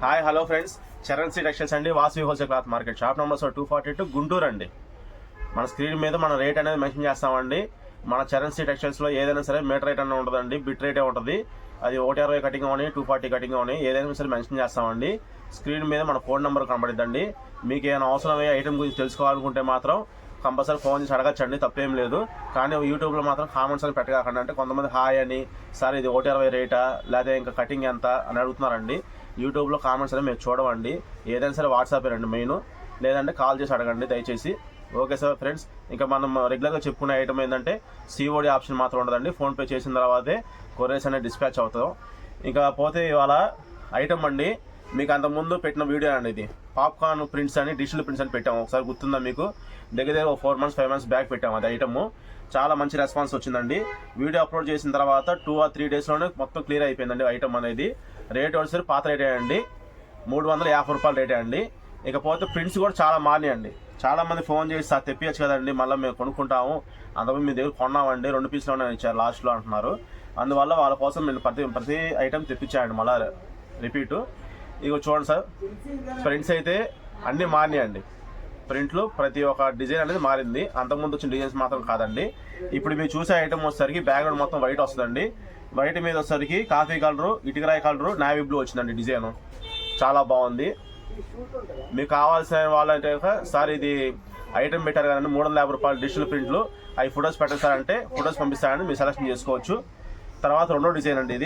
Hi hello friends, Charan C textiles అండి, Vasavi wholesale cloth market, shop number 242 Guntur అండి. మన screen మీద మన రేట్ అనేది మెన్షన్ చేస్తామండి. మన చరణ్ సి టెక్స్టైల్స్లో ఏదైనా సరే మీటర్ రేట్ అనేది ఉంటుందండి, బిట్ రేటే ఉంటుంది. అది 160 కటింగ్ అవని 240 కటింగ్ అవని ఏదైనా సరే మెన్షన్ చేస్తామండి. స్క్రీన్ మీద మన ఫోన్ నెంబర్ కనబడిద్దండి. మీకు ఏమైనా అవసరమయ్యే ఐటమ్ గురించి తెలుసుకోవాలనుకుంటే మాత్రం కంపల్సరీ ఫోన్ చేసి అడగచ్చండి, తప్పేం లేదు. కానీ యూట్యూబ్లో మాత్రం కామెంట్స్ అని పెట్టగాకండి. అంటే కొంతమంది హాయ్ అని, సార్ ఇది 160 రేటా లేదా ఇంకా కటింగ్ ఎంత అని అడుగుతున్నారండి. యూట్యూబ్లో కామెంట్స్ అనేది మీరు చూడవండి. ఏదైనా సరే వాట్సాప్ రండి మెయిన్, లేదంటే కాల్ చేసి అడగండి దయచేసి. ఓకే సార్ ఫ్రెండ్స్, ఇంకా మనం రెగ్యులర్గా చెప్పుకునే ఐటమ్ ఏంటంటే సిఓడి ఆప్షన్ మాత్రం ఉండదండి. ఫోన్పే చేసిన తర్వాతే కొరియర్స్ అనేది డిస్పాచ్ అవుతాం. ఇంకా పోతే ఇవాళ ఐటమ్ అండి, మీకు అంతకుముందు పెట్టిన వీడియో అండి, ఇది పాప్కార్న్ ప్రింట్స్ అని డిజిటల్ ప్రింట్స్ అని పెట్టాము. ఒకసారి గుర్తుందా మీకు? దగ్గర 4 months 5 months బ్యాక్ పెట్టాము. అది ఐటమ్ చాలా మంచి రెస్పాన్స్ వచ్చిందండి. వీడియో అప్లోడ్ చేసిన తర్వాత 2 or 3 daysలోనే మొత్తం క్లియర్ అయిపోయిందండి ఐటమ్ అనేది. రేట్ వచ్చేసరి పాత రేటే అండి, 350 రూపాయలు రేటే అండి. ఇకపోతే ప్రింట్స్ కూడా చాలా మారినాయండి. చాలా మంది ఫోన్ చేసి సార్ తెప్పించచ్చు కదండి, మళ్ళీ మేము కొనుక్కుంటాము, అంతకుముందు మీ దగ్గర కొన్నామండి, 2 పీసులోనే ఇచ్చారు లాస్ట్లో అంటున్నారు. అందువల్ల వాళ్ళ కోసం నేను ప్రతి ఐటమ్ తెప్పించాయండి మళ్ళీ రిపీటు. ఇగో చూడండి సార్, ప్రింట్స్ అయితే అన్నీ మారినాయండి. ప్రింట్లు ప్రతి ఒక్క డిజైన్ అనేది మారింది. అంతకుముందు వచ్చిన డిజైన్స్ మాత్రం కాదండి. ఇప్పుడు మీరు చూసే ఐటమ్ వచ్చేసరికి బ్యాక్గ్రౌండ్ మొత్తం వైట్ వస్తుందండి. వైట్ మీద వచ్చేసరికి కాఫీ కలరు, ఇటుకరాయి కలరు, నావీ బ్లూ వచ్చిందండి డిజైన్. చాలా బాగుంది. మీకు కావాల్సిన వాళ్ళంటే సార్ ఇది ఐటమ్ పెట్టారు కదండి, 350 రూపాయలు డిజిటల్ ప్రింట్లు, అవి ఫొటోస్ పెట్టండి సార్ అంటే ఫొటోస్ పంపిస్తారండి, మీరు సెలెక్షన్ చేసుకోవచ్చు. తర్వాత రెండో డిజైన్ అండి,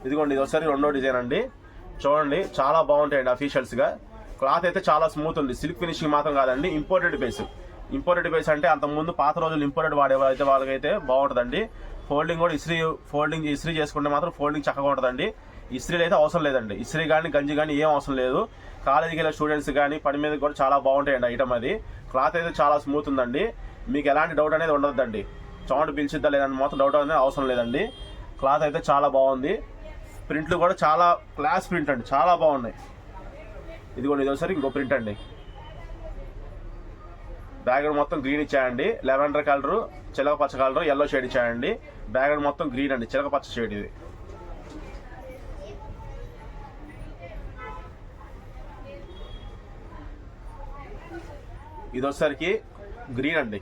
ఇదిగోండి, ఇది ఒకసారి రెండో డిజైన్ అండి. చూడండి చాలా బాగుంటాయండి అఫీషియల్స్గా. క్లాత్ అయితే చాలా స్మూత్ ఉంది, సిల్క్ ఫినిషింగ్ మాత్రం కాదండి, ఇంపోర్టెడ్ బేస్. ఇంపోర్టెడ్ బేస్ అంటే అంతకుముందు పాత రోజులు ఇంపోర్టెడ్ వాడేవాళ్ళైతే వాళ్ళకైతే బాగుంటుందండి. ఫోల్డింగ్ కూడా ఇస్త్రీ చేసుకుంటే మాత్రం ఫోల్డింగ్ చక్కగా ఉంటుందండి. ఇస్త్రీలు అయితే అవసరం లేదండి, ఇస్త్రీ కానీ గంజి కానీ ఏం అవసరం లేదు. కాలేజీకి వెళ్ళే స్టూడెంట్స్ కానీ పని మీద కూడా చాలా బాగుంటాయండి ఐటమ్ అది. క్లాత్ అయితే చాలా స్మూత్ ఉందండి, మీకు ఎలాంటి డౌట్ అనేది ఉండదండి. చౌంట్ పిలిచిద్దా లేదని మాత్రం డౌట్ అనేది అవసరం లేదండి. క్లాత్ అయితే చాలా బాగుంది. ప్రింట్లు కూడా చాలా క్లాస్ ప్రింట్ అండి, చాలా బాగున్నాయి. ఇదిగోండి, ఇది ఒకసారి ఇంకో ప్రింట్ అండి. బ్యాక్గ్రౌండ్ మొత్తం గ్రీన్ ఇచ్చాయండి, లెవెండర్ కలరు, చిలక పచ్చ కలరు, ఎల్లో షేడ్ ఇచ్చాయండి. బ్యాక్గ్రౌండ్ మొత్తం గ్రీన్ అండి, చిలక పచ్చ షేడ్ ఇది. ఇది వచ్చేసరికి గ్రీన్ అండి,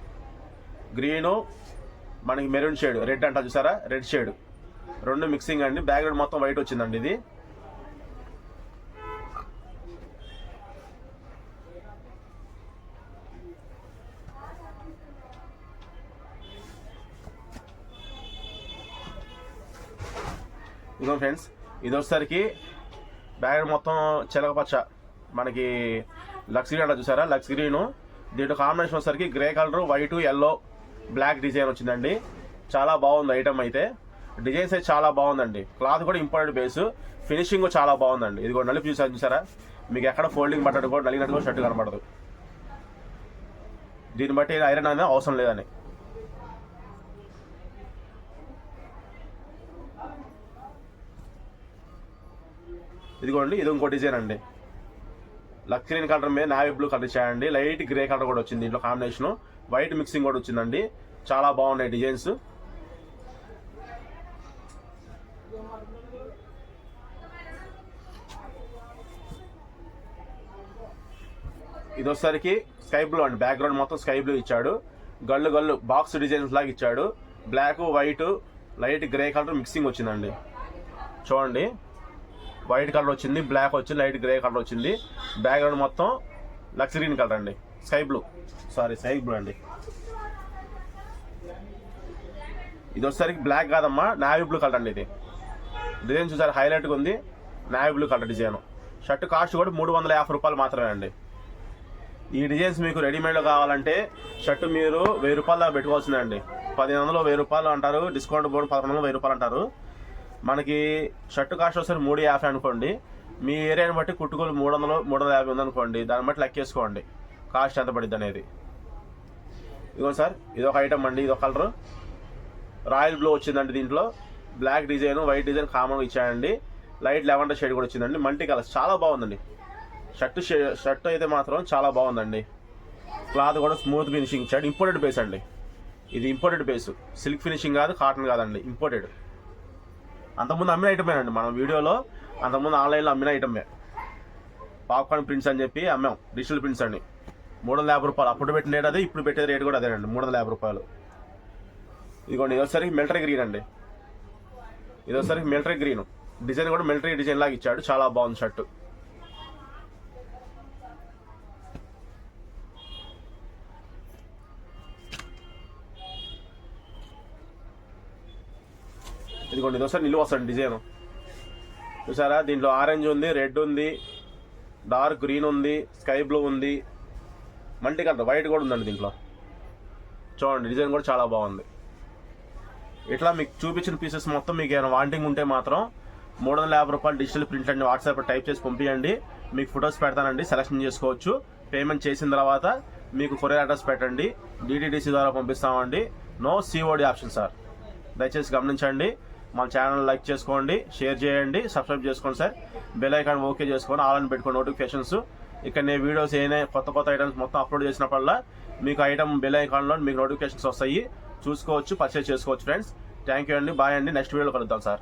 గ్రీను మనకి మెరూన్ షేడ్, రెడ్ అంట చూసారా, రెడ్ షేడ్, రెండు మిక్సింగ్ అండి. బ్యాక్గ్రౌండ్ మొత్తం వైట్ వచ్చిందండి ఇది. ఇదిగో ఫ్రెండ్స్, ఇది వచ్చేసరికి బ్యాక్గ్రౌండ్ మొత్తం చిలకపచ్చ, మనకి లక్స్ గ్రీన్ అంట చూసారా, లక్స్ గ్రీను. దీంట్లో కాంబినేషన్ వచ్చేసరికి grey colour, white, yellow, black design వచ్చిందండి. చాలా బాగుంది ఐటమ్ అయితే. డిజైన్స్ అయితే చాలా బాగుందండి. క్లాత్ కూడా ఇంపార్టెంట్ బేస్, ఫినిషింగ్ కూడా చాలా బాగుందండి. ఇది కూడా నలిపి చూసారా, మీకు ఎక్కడ ఫోల్డింగ్ పడ్డట్టు కూడా నలిగినట్టు కూడా షర్ట్ కనపడదు. దీన్ని బట్టి ఐరన్ అనేది అవసరం లేదని. ఇదిగోండి, ఇది ఇంకో డిజైన్ అండి. లక్స్ గ్రీన్ కలర్ మీద నావీ బ్లూ కలర్ ఇచ్చాయండి, లైట్ గ్రే కలర్ కూడా వచ్చింది దీంట్లో కాంబినేషన్, వైట్ మిక్సింగ్ కూడా వచ్చిందండి. చాలా బాగున్నాయి డిజైన్స్. ఇది వచ్చేసరికి స్కై బ్లూ అండి, బ్యాక్గ్రౌండ్ మొత్తం స్కై బ్లూ ఇచ్చాడు. గళ్ళు బాక్స్ డిజైన్స్ లాగా ఇచ్చాడు. Black, white, light grey colour mixing వచ్చిందండి. చూడండి, వైట్ కలర్ వచ్చింది, బ్లాక్ వచ్చింది, లైట్ గ్రే కలర్ వచ్చింది. బ్యాక్గ్రౌండ్ మొత్తం లక్స్ గ్రీన్ కలర్ అండి, స్కై బ్లూ అండి. ఇది వచ్చేసరికి బ్లాక్ కాదమ్మా, నావీ బ్లూ కలర్ అండి. ఇది డిజైన్ చూసారు, హైలైట్గా ఉంది, navy blue colour design. Shirt cost కూడా 350 రూపాయలు మాత్రమే అండి. ఈ డిజైన్స్ మీకు రెడీమేడ్లో కావాలంటే షర్ట్ మీరు 1000 రూపాయలు దాకా పెట్టుకోవాల్సిందండి. 1500 1000 రూపాయలు అంటారు, డిస్కౌంట్ బోర్డు 1100 1000 రూపాయలు అంటారు. మనకి షర్ట్ కాస్ట్ వస్తే 350 అనుకోండి. మీ ఏరియాని బట్టి కుట్టుకోలు 300 350 ఉందనుకోండి, దాన్ని బట్టి లెక్కేసుకోండి కాస్ట్ ఎంత పడుద్ది అనేది. ఇదిగో సార్, ఇది ఒక ఐటమ్ అండి. ఇది ఒక కలర్ రాయల్ బ్లూ వచ్చిందండి. దీంట్లో బ్లాక్ డిజైన్, వైట్ డిజైన్ కామన్గా ఇచ్చాయండి. లైట్ లెవెండర్ షేడ్ కూడా వచ్చిందండి, మల్టీ కలర్స్. చాలా బాగుందండి షర్ట్ అయితే మాత్రం చాలా బాగుందండి. క్లాత్ కూడా స్మూత్ ఫినిషింగ్ ఇచ్చాడు. ఇంపోర్టెడ్ బేస్ అండి, ఇది ఇంపోర్టెడ్ బేస్, సిల్క్ ఫినిషింగ్ కాదు, కాటన్ కాదండి, ఇంపోర్టెడ్. అంతకుముందు అమ్మిన ఐటమే అండి, మనం వీడియోలో అంతకుముందు ఆన్లైన్లో అమ్మిన ఐటమే. పాప్కార్న్ ప్రింట్స్ అని చెప్పి అమ్మాం, డిజిటల్ ప్రింట్స్ అండి. 350 రూపాయలు. అప్పుడు పెట్టిన రేట్ అదే, ఇప్పుడు పెట్టే రేట్ కూడా అదేనండి, 350 రూపాయలు. ఇదిగోండి, ఇదొసరికి మిలిటరీ గ్రీన్ అండి. ఇదొసరికి మిలిటరీ గ్రీన్, డిజైన్ కూడా మిలిటరీ డిజైన్ లాగా ఇచ్చాడు, చాలా బాగుంది షర్టు. ఇదిగోండి, ఇదొకసారి నిలువ వస్తుంది డిజైన్ చూసారా. దీంట్లో ఆరెంజ్ ఉంది, రెడ్ ఉంది, డార్క్ గ్రీన్ ఉంది, స్కై బ్లూ ఉంది, మల్టీ కలర్ వైట్ కూడా ఉందండి దీంట్లో. చూడండి డిజైన్ కూడా చాలా బాగుంది. ఇట్లా మీకు చూపించిన పీసెస్ మొత్తం మీకు ఏమైనా వాంటింగ్ ఉంటే మాత్రం 350 రూపాయలు డిజిటల్ ప్రింట్ అండి, వాట్సాప్ టైప్ చేసి పంపించండి. మీకు ఫొటోస్ పెడతానండి, సెలెక్షన్ చేసుకోవచ్చు. పేమెంట్ చేసిన తర్వాత మీకు కొరియర్ అడ్రస్ పెట్టండి, డిటిడిసి ద్వారా పంపిస్తామండి. నో సిఓడి ఆప్షన్ సార్, దయచేసి గమనించండి. మన ఛానల్ లైక్ చేసుకోండి, షేర్ చేయండి, సబ్స్క్రైబ్ చేసుకోండి సార్. బెల్ ఐకాన్ ఓకే చేసుకొని ఆల్ అని పెట్టుకోండి నోటిఫికేషన్స్. ఇక్కడ నేను వీడియోస్ ఏమైనా కొత్త ఐటమ్స్ మొత్తం అప్లోడ్ చేసినప్పుడల్లా మీకు ఐటమ్ బెల్ ఐకాన్లో మీకు నోటిఫికేషన్స్ వస్తాయి, చూసుకోవచ్చు, పర్చేస్ చేసుకోవచ్చు ఫ్రెండ్స్. థ్యాంక్ యూ అండి, బాయ్ అండి. నెక్స్ట్ వీడియోలో కలుద్దాం సార్.